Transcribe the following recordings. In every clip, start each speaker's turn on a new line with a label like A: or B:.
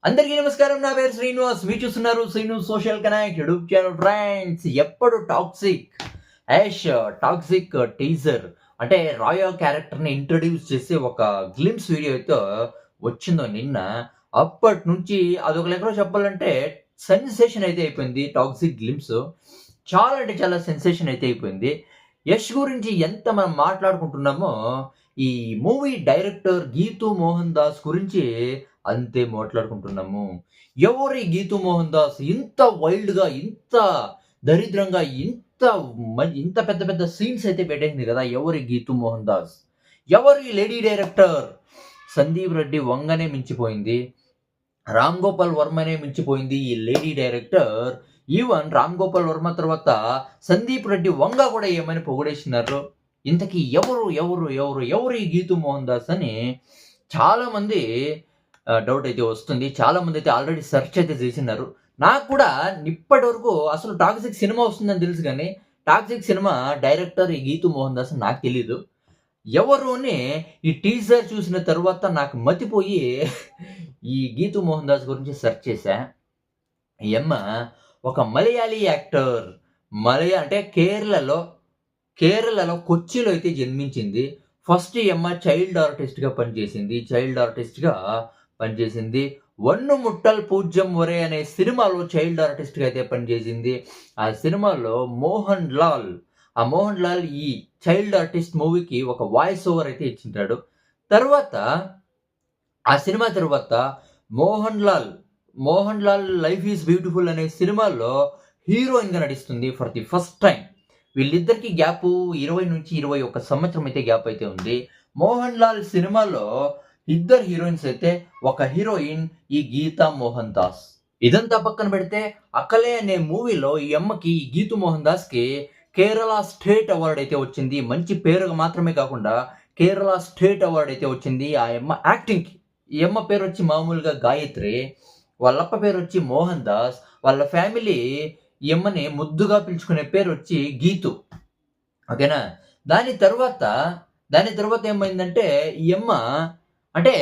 A: అందరికీ నమస్కారం. నా పేరు శ్రీనివాస్. మీరు చూస్తున్నారు Srinu social connect YouTube channel. Friends, ఎప్పుడు టాక్సిక్ టీజర్ అంటే రాయో క్యారెక్టర్ని ఇంట్రడ్యూస్ చేసి ఒక గ్లిమ్స్ వీడియో అయితే వచ్చిందో నిన్న, అప్పటి నుంచి అదొక లెక్కలో చెప్పాలంటే సెన్సేషన్ అయితే అయిపోయింది. టాక్సిక్ గ్లిమ్స్ చాలా అంటే చాలా సెన్సేషన్ అయితే అయిపోయింది. యష్ గురించి ఎంత మనం మాట్లాడుకుంటున్నామో, ఈ మూవీ డైరెక్టర్ గీతూ మోహన్ దాస్ గురించి అంతే మాట్లాడుకుంటున్నాము. ఎవరు ఈ గీతూ మోహన్ దాస్? ఇంత వైల్డ్‌గా, ఇంత దరిద్రంగా, ఇంత పెద్ద పెద్ద సీన్స్ అయితే పెట్టేసింది కదా! ఎవరు ఈ గీతూ మోహన్ దాస్? ఎవరు ఈ లేడీ డైరెక్టర్? సందీప్ రెడ్డి వంగనే మించిపోయింది. రామ్ గోపాల్ వర్మనే మించిపోయింది ఈ lady director. Even Ram Gopal Varma తర్వాత సందీప్ రెడ్డి వంగ కూడా ఏమని పొగిడేసినారు. ఇంతకీ ఎవరు ఈ గీతూ మోహన్ దాస్ అని చాలామంది డౌట్ అయితే వస్తుంది. చాలామంది అయితే ఆల్రెడీ సెర్చ్ అయితే చేసినారు. నాకు కూడా ఇప్పటి వరకు అసలు టాక్సిక్ సినిమా వస్తుందని తెలుసు కానీ, టాక్సిక్ సినిమా డైరెక్టర్ ఈ గీతూ మోహన్ దాస్ నాకు తెలీదు. ఎవరు అని ఈ టీజర్ చూసిన తర్వాత నాకు మతిపోయి ఈ గీతూ మోహన్ దాస్ గురించి సెర్చ్ చేశా. ఈ యమ్మ ఒక మలయాళీ యాక్టర్. అంటే కేరళలో కొచ్చిలో అయితే జన్మించింది. ఫస్ట్ ఈ యమ్మ చైల్డ్ ఆర్టిస్ట్‌గా పనిచేసింది. 'వన్ను ముట్టల్ పూజ్యం ఒరే' అనే సినిమాలో చైల్డ్ ఆర్టిస్ట్‌గా అయితే పనిచేసింది. ఆ సినిమాలో మోహన్ లాల్ ఈ చైల్డ్ ఆర్టిస్ట్ మూవీకి ఒక వాయిస్ ఓవర్ అయితే ఇచ్చింటాడు. ఆ సినిమా తర్వాత Mohan Lal 'life is beautiful' అనే సినిమాలో హీరోయిన్‌గా నటిస్తుంది ఫర్ ది ఫస్ట్ టైమ్. వీళ్ళిద్దరికీ గ్యాపు 20-21 సంవత్సరం అయితే గ్యాప్ అయితే ఉంది. మోహన్ లాల్ సినిమాలో ఇద్దరు హీరోయిన్స్ అయితే, ఒక హీరోయిన్ ఈ గీతా మోహన్ దాస్. ఇదంతా పక్కన పెడితే 'అకలే' అనే మూవీలో ఈ అమ్మకి, ఈ గీతూ మోహన్ దాస్‌కి కేరళ స్టేట్ అవార్డ్ అయితే వచ్చింది. మంచి పేరుగా మాత్రమే కాకుండా కేరళ స్టేట్ అవార్డ్ అయితే వచ్చింది ఆ యమ్మ యాక్టింగ్‌కి. ఈ యమ్మ పేరొచ్చి మామూలుగా గాయత్రి. వాళ్ళప్ప పేరొచ్చి మోహన్ దాస్. వాళ్ళ ఫ్యామిలీ ఈ యమ్మని ముద్దుగా పిలుచుకునే పేరొచ్చి గీతు. ఓకేనా? దాని తర్వాత ఏమైందంటే ఈ యమ్మ అంటే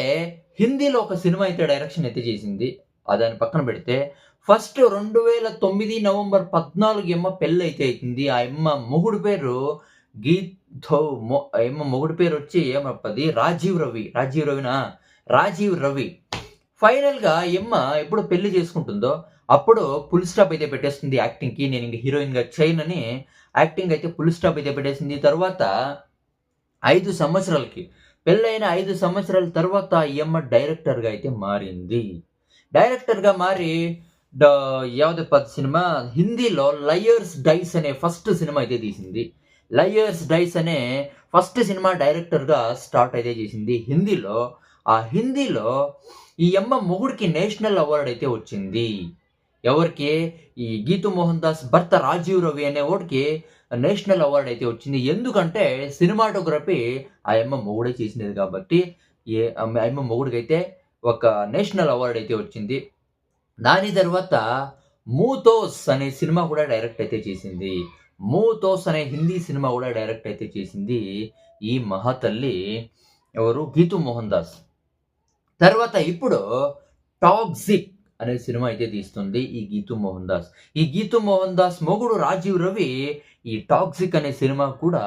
A: హిందీలో ఒక సినిమా అయితే డైరెక్షన్ అయితే చేసింది. దాన్ని పక్కన పెడితే ఫస్ట్ 2009 నవంబర్ 14 యమ్మ పెళ్లయితే అయితుంది. ఆ యమ్మ మొగుడు పేరు ఆ యమ్మ మొగుడు పేరొచ్చి ఏమప్పది రాజీవ్ రవి. ఫైనల్‌గా ఈ యమ్మ ఎప్పుడు పెళ్లి చేసుకుంటుందో అప్పుడు ఫుల్ స్టాప్ అయితే పెట్టేస్తుంది యాక్టింగ్‌కి. నేను ఇంక హీరోయిన్‌గా చేయనని యాక్టింగ్ అయితే ఫుల్ స్టాప్ అయితే పెట్టేసింది. తర్వాత 5 సంవత్సరాలకి పెళ్ళైన 5 సంవత్సరాల తర్వాత ఈ అమ్మ డైరెక్టర్‌గా అయితే మారింది. డైరెక్టర్‌గా మారి డ సినిమా హిందీలో 'లయర్స్ డైస్' అనే ఫస్ట్ సినిమా అయితే తీసింది. 'లయర్స్ డైస్' అనే ఫస్ట్ సినిమా డైరెక్టర్‌గా స్టార్ట్ అయితే చేసింది హిందీలో. ఆ హిందీలో ఈ అమ్మ మొగుడికి నేషనల్ అవార్డ్ అయితే వచ్చింది. ఎవరికి? ఈ గీతూ మోహన్ దాస్ భర్త రాజీవ్ రవి అనేవాడికి నేషనల్ అవార్డ్ అయితే వచ్చింది. ఎందుకంటే సినిమాటోగ్రఫీ ఆ యమ్మ మొగుడే చేసినది కాబట్టి ఆ యమ్మ మొగుడికైతే ఒక నేషనల్ అవార్డ్ అయితే వచ్చింది. దాని తర్వాత 'మూతోస్' అనే సినిమా కూడా డైరెక్ట్ అయితే చేసింది. 'మూతోస్' అనే హిందీ సినిమా కూడా డైరెక్ట్ అయితే చేసింది ఈ మహాతల్లి ఎవరు? గీతూ మోహన్ దాస్. తర్వాత ఇప్పుడు 'టాక్సిక్' అనే సినిమా అయితే తీస్తుంది ఈ గీతూ మోహన్ దాస్. ఈ గీతూ మోహన్ దాస్ మొగుడు రాజీవ్ రవి ఈ 'టాక్సిక్' అనే సినిమా కూడా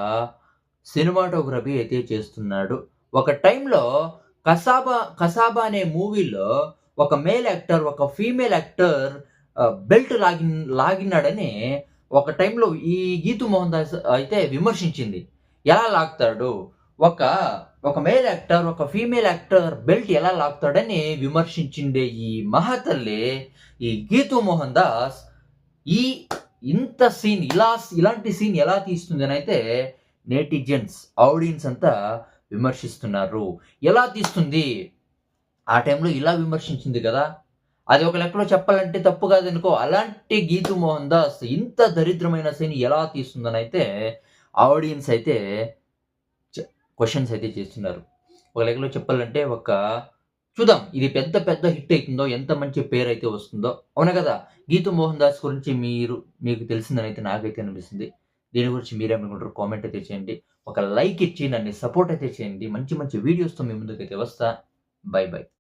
A: సినిమాటోగ్రఫీ అయితే చేస్తున్నాడు. ఒక టైంలో 'కసాబా' అనే మూవీలో ఒక మేల్ యాక్టర్, ఒక ఫీమేల్ యాక్టర్ బెల్ట్ లాగినాడని ఒక టైంలో ఈ గీతూ మోహన్ దాస్ అయితే విమర్శించింది. ఎలా లాగుతాడు? ఒక మేల్ యాక్టర్, ఒక ఫీమేల్ యాక్టర్ బెల్ట్ ఎలా లాగుతాడని విమర్శించిండే ఈ మహాతల్లి ఈ గీతూ మోహన్ దాస్ ఈ ఇలాంటి సీన్ ఎలా తీస్తుందనైతే నెటిజన్స్, ఆడియన్స్ అంతా విమర్శిస్తున్నారు. ఎలా తీస్తుంది? ఆ టైంలో ఇలా విమర్శించింది కదా! అది ఒక లెక్కలో చెప్పాలంటే తప్పు కాదనుకో. అలాంటి గీతూ మోహన్ దాస్ ఇంత దరిద్రమైన సీన్ ఎలా తీస్తుందనైతే ఆడియన్స్ అయితే క్వెషన్స్ అయితే చేస్తున్నారు. ఒక లెక్కలో చెప్పాలంటే చూద్దాం ఇది పెద్ద హిట్ అయితుందో, ఎంత మంచి పేరైతే వస్తుందో. అవునా కదా! గీతూ మోహన్ దాస్ గురించి మీకు తెలిసిందనైతే నాకైతే అనిపిస్తుంది. దీని గురించి మీరేమనుకుంటారో కామెంట్ అయితే చేయండి. ఒక లైక్ ఇచ్చి నన్ను సపోర్ట్ అయితే చేయండి. మంచి వీడియోస్‌తో మీ ముందుకైతే వస్తా. బై.